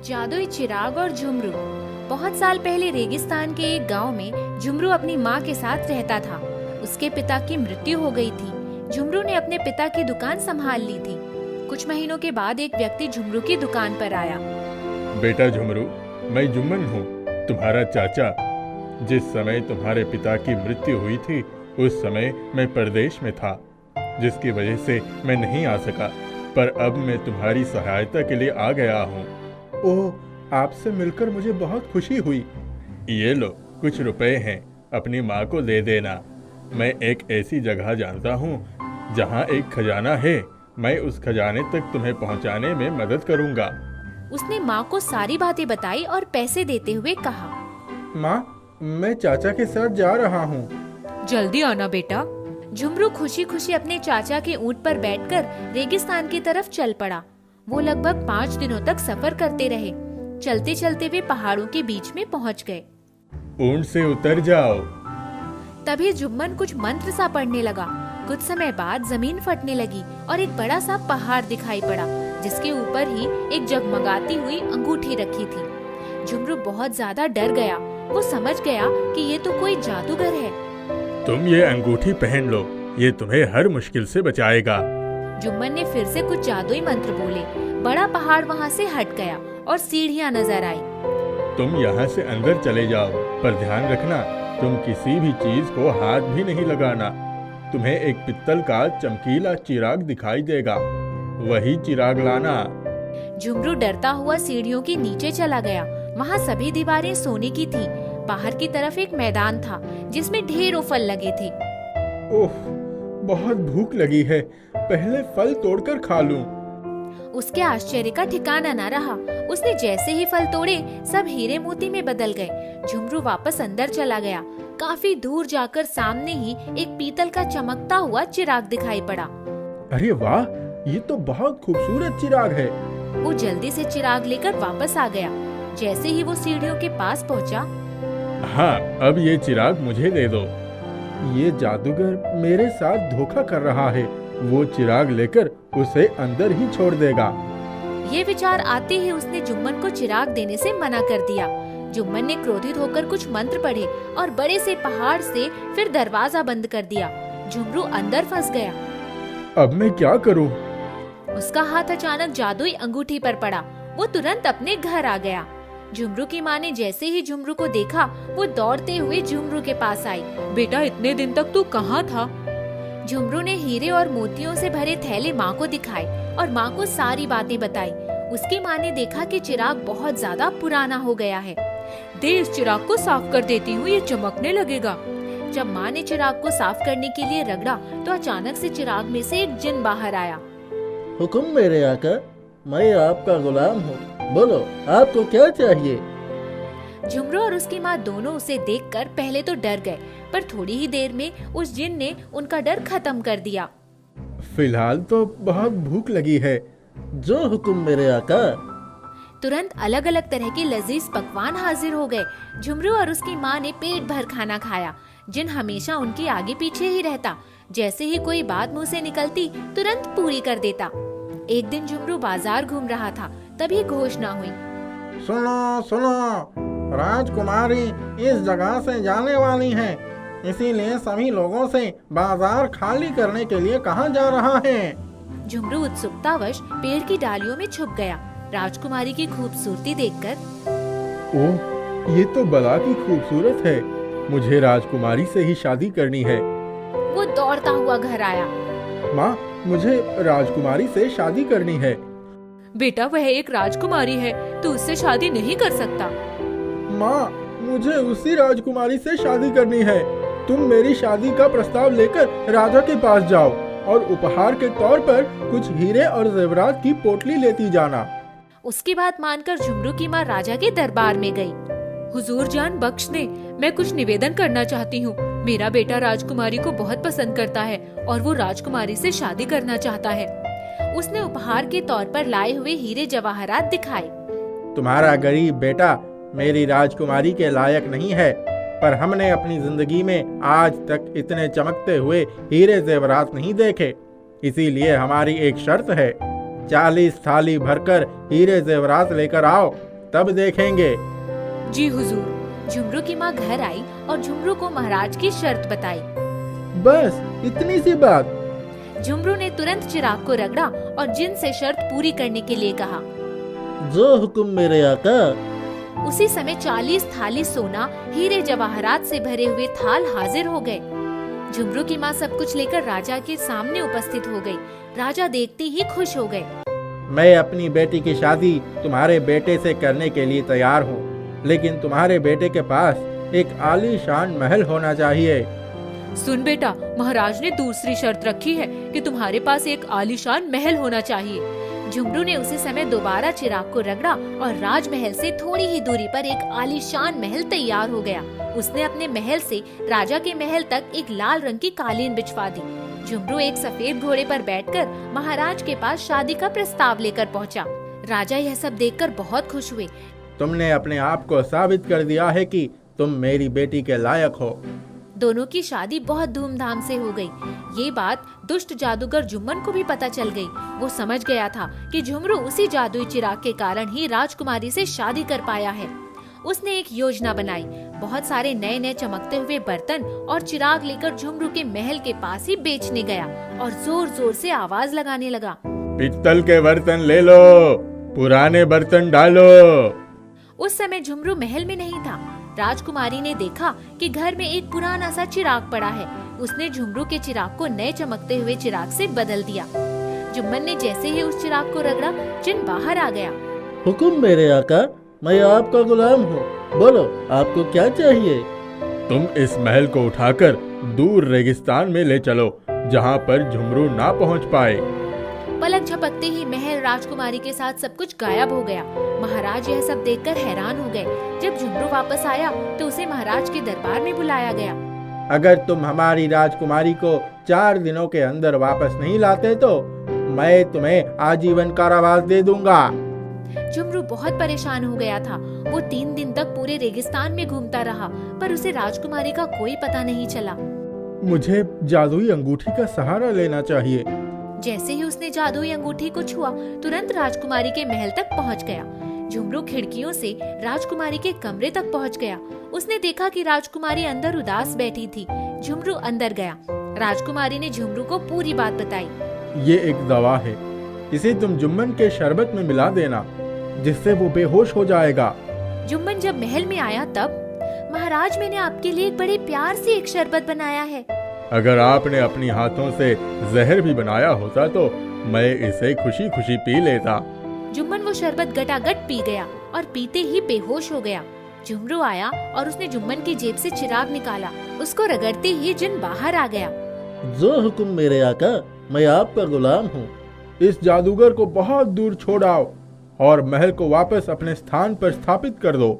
जादुई चिराग और झुमरू। बहुत साल पहले रेगिस्तान के एक गांव में झुमरू अपनी माँ के साथ रहता था। उसके पिता की मृत्यु हो गई थी। झुमरू ने अपने पिता की दुकान संभाल ली थी। कुछ महीनों के बाद एक व्यक्ति झुमरू की दुकान पर आया। बेटा झुमरू, मैं जुम्मन हूँ, तुम्हारा चाचा। जिस समय तुम्हारे पिता की मृत्यु हुई थी उस समय मैं परदेश में था, जिसकी वजह से मैं नहीं आ सका, पर अब मैं तुम्हारी सहायता के लिए आ गया हूँ। ओह, आपसे मिलकर मुझे बहुत खुशी हुई। ये लो, कुछ रुपए हैं, अपनी माँ को दे देना। मैं एक ऐसी जगह जानता हूँ जहाँ एक खजाना है। मैं उस खजाने तक तुम्हें पहुँचाने में मदद करूँगा। उसने माँ को सारी बातें बताई और पैसे देते हुए कहा, माँ, मैं चाचा के साथ जा रहा हूँ। जल्दी आना बेटा। झुमरू खुशी खुशी अपने चाचा के ऊंट पर बैठकर रेगिस्तान की तरफ चल पड़ा। वो लगभग 5 दिनों तक सफर करते रहे। चलते चलते वे पहाड़ों के बीच में पहुंच गए। ऊंट से उतर जाओ। तभी जुम्मन कुछ मंत्र सा पढ़ने लगा। कुछ समय बाद जमीन फटने लगी और एक बड़ा सा पहाड़ दिखाई पड़ा, जिसके ऊपर ही एक जगमगाती हुई अंगूठी रखी थी। झुमरू बहुत ज्यादा डर गया। वो समझ गया कि ये तो कोई जादूगर है। तुम ये अंगूठी पहन लो, ये तुम्हें हर मुश्किल से बचाएगा। जुम्मन ने फिर से कुछ जादुई मंत्र बोले। बड़ा पहाड़ वहाँ से हट गया और सीढ़ियाँ नजर आई। तुम यहाँ से अंदर चले जाओ, पर ध्यान रखना तुम किसी भी चीज को हाथ भी नहीं लगाना। तुम्हें एक पित्तल का चमकीला चिराग दिखाई देगा, वही चिराग लाना। झुमरू डरता हुआ सीढ़ियों के नीचे चला गया। वहाँ सभी दीवारें सोने की थी। बाहर की तरफ एक मैदान था जिसमें ढेरों फल लगे थे। ओह, बहुत भूख लगी है, पहले फल तोड़कर खा लूं। उसके आश्चर्य का ठिकाना न रहा। उसने जैसे ही फल तोड़े, सब हीरे मोती में बदल गए। झुमरू वापस अंदर चला गया। काफी दूर जाकर सामने ही एक पीतल का चमकता हुआ चिराग दिखाई पड़ा। अरे वाह, ये तो बहुत खूबसूरत चिराग है। वो जल्दी से चिराग लेकर वापस आ गया। जैसे ही वो सीढ़ियों के पास पहुंचा, हाँ, अब ये चिराग मुझे दे दो। ये जादूगर मेरे साथ धोखा कर रहा है। वो चिराग लेकर उसे अंदर ही छोड़ देगा। ये विचार आते ही उसने जुम्मन को चिराग देने से मना कर दिया। जुम्मन ने क्रोधित होकर कुछ मंत्र पढ़े और बड़े से पहाड़ से फिर दरवाजा बंद कर दिया। झुमरू अंदर फंस गया। अब मैं क्या करूं? उसका हाथ अचानक जादुई अंगूठी पर पड़ा। वो तुरंत अपने घर आ गया। झुमरू की माँ ने जैसे ही झुमरू को देखा, वो दौड़ते हुए झुमरू के पास आई। बेटा, इतने दिन तक तू कहाँ था? झुमरू ने हीरे और मोतियों से भरे थैले माँ को दिखाए और माँ को सारी बातें बताई। उसकी माँ ने देखा कि चिराग बहुत ज्यादा पुराना हो गया है। दे, इस चिराग को साफ कर देती हूँ, ये चमकने लगेगा। जब माँ ने चिराग को साफ करने के लिए रगड़ा तो अचानक से चिराग में से एक जिन बाहर आया। हुक्म मेरे आका, मैं आपका गुलाम हूँ। बोलो, आपको क्या चाहिए? झुमरू और उसकी माँ दोनों उसे देखकर पहले तो डर गए, पर थोड़ी ही देर में उस जिन ने उनका डर खत्म कर दिया। फिलहाल तो बहुत भूख लगी है। जो हुक्म मेरे आका। तुरंत अलग अलग तरह के लजीज पकवान हाजिर हो गए। झुमरू और उसकी माँ ने पेट भर खाना खाया। जिन हमेशा उनके आगे पीछे ही रहता। जैसे ही कोई बात मुंह से निकलती, तुरंत पूरी कर देता। एक दिन झुमरू बाजार घूम रहा था, तभी घोषणा हुई। सुनो सुनो, राजकुमारी इस जगह से जाने वाली है, इसीलिए सभी लोगों से बाजार खाली करने के लिए कहा जा रहा है। झुमरू उत्सुकतावश पेड़ की डालियों में छुप गया। राजकुमारी की खूबसूरती देखकर, ओह, ये तो बला की खूबसूरत है। मुझे राजकुमारी से ही शादी करनी है। वो दौड़ता हुआ घर आया। माँ, मुझे राजकुमारी से शादी करनी है। बेटा, वह एक राजकुमारी है, तू उससे शादी नहीं कर सकता। माँ, मुझे उसी राजकुमारी से शादी करनी है। तुम मेरी शादी का प्रस्ताव लेकर राजा के पास जाओ और उपहार के तौर पर कुछ हीरे और जेवरात की पोटली लेती जाना। उसकी बात मानकर झुमरू की माँ राजा के दरबार में गई। हुजूर जान बख्श दे, मैं कुछ निवेदन करना चाहती हूँ। मेरा बेटा राजकुमारी को बहुत पसंद करता है और वो राजकुमारी से शादी करना चाहता है। उसने उपहार के तौर पर लाए हुए हीरे जवाहरात दिखाए। तुम्हारा गरीब बेटा मेरी राजकुमारी के लायक नहीं है, पर हमने अपनी जिंदगी में आज तक इतने चमकते हुए हीरे जेवरात नहीं देखे। इसीलिए हमारी एक शर्त है, 40 थाली भरकर हीरे जेवरात लेकर आओ। तब देखेंगे। जी हुजूर। झुमरू की माँ घर आई और झुमरू को महाराज की शर्त बताई। बस इतनी सी बात? झुमरू ने तुरंत चिराग को रगड़ा और जिन से शर्त पूरी करने के लिए कहा। जो हुक्म मेरे आका। उसी समय 40 थाली सोना, हीरे जवाहरात से भरे हुए थाल हाजिर हो गए। झुमरू की माँ सब कुछ लेकर राजा के सामने उपस्थित हो गई। राजा देखते ही खुश हो गए। मैं अपनी बेटी की शादी तुम्हारे बेटे से करने के लिए तैयार हूँ, लेकिन तुम्हारे बेटे के पास एक आलीशान महल होना चाहिए। सुन बेटा, महाराज ने दूसरी शर्त रखी है कि तुम्हारे पास एक आलीशान महल होना चाहिए। झुमरू ने उसी समय दोबारा चिराग को रगड़ा और राजमहल से थोड़ी ही दूरी पर एक आलीशान महल तैयार हो गया। उसने अपने महल से राजा के महल तक एक लाल रंग की कालीन बिछवा दी। झुमरू एक सफेद घोड़े पर बैठकर महाराज के पास शादी का प्रस्ताव लेकर पहुंचा। राजा यह सब देखकर बहुत खुश हुए। तुमने अपने आप को साबित कर दिया है कि तुम मेरी बेटी के लायक हो। दोनों की शादी बहुत धूमधाम से हो गई। ये बात दुष्ट जादूगर जुम्मन को भी पता चल गई। वो समझ गया था कि झुमरू उसी जादुई चिराग के कारण ही राजकुमारी से शादी कर पाया है। उसने एक योजना बनाई। बहुत सारे नए नए चमकते हुए बर्तन और चिराग लेकर झुमरू के महल के पास ही बेचने गया और जोर जोर से आवाज लगाने लगा। पित्तल के बर्तन ले लो, पुराने बर्तन डालो। उस समय झुमरू महल में नहीं था। राजकुमारी ने देखा कि घर में एक पुराना सा चिराग पड़ा है। उसने झुमरू के चिराग को नए चमकते हुए चिराग से बदल दिया। जुम्मन ने जैसे ही उस चिराग को रगड़ा, जिन बाहर आ गया। हुक्म मेरे आका, मैं आपका गुलाम हूँ। बोलो आपको क्या चाहिए? तुम इस महल को उठाकर दूर रेगिस्तान में ले चलो, जहाँ पर झुमरू ना पहुँच पाए। पलक झपकते ही महल, राजकुमारी के साथ सब कुछ गायब हो गया। महाराज यह सब देखकर हैरान हो गए। जब झुमरू वापस आया तो उसे महाराज के दरबार में बुलाया गया। अगर तुम हमारी राजकुमारी को 4 दिनों के अंदर वापस नहीं लाते तो मैं तुम्हें आजीवन कारावास दे दूंगा। झुमरू बहुत परेशान हो गया था। वो 3 दिन तक पूरे रेगिस्तान में घूमता रहा, पर उसे राजकुमारी का कोई पता नहीं चला। मुझे जादुई अंगूठी का सहारा लेना चाहिए। जैसे ही उसने जादुई अंगूठी को छुआ, तुरंत राजकुमारी के महल तक पहुंच गया। झुमरू खिड़कियों से राजकुमारी के कमरे तक पहुंच गया। उसने देखा कि राजकुमारी अंदर उदास बैठी थी। झुमरू अंदर गया। राजकुमारी ने झुमरू को पूरी बात बताई। ये एक दवा है, इसे तुम जुम्मन के शरबत में मिला देना, जिससे वो बेहोश हो जाएगा। जुम्मन जब महल में आया तब, महाराज मैंने आपके लिए एक बड़े प्यार से एक शरबत बनाया है। अगर आपने अपनी हाथों से जहर भी बनाया होता तो मैं इसे खुशी खुशी पी लेता। जुम्मन वो शरबत गटागट पी गया और पीते ही बेहोश हो गया। झुमरू आया और उसने जुम्मन की जेब से चिराग निकाला। उसको रगड़ते ही जिन बाहर आ गया। जो हुक्म मेरे आका, मैं आपका गुलाम हूँ। इस जादूगर को बहुत दूर छोड़ आओ और महल को वापस अपने स्थान पर स्थापित कर दो।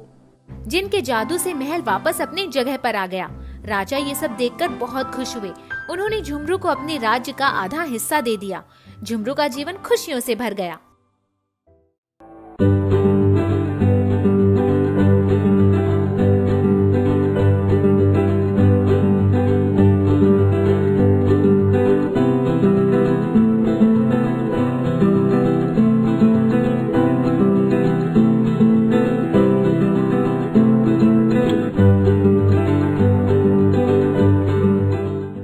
जिन के जादू से महल वापस अपनी जगह पर आ गया। राजा ये सब देखकर बहुत खुश हुए। उन्होंने झुमरू को अपने राज्य का आधा हिस्सा दे दिया। झुमरू का जीवन खुशियों से भर गया।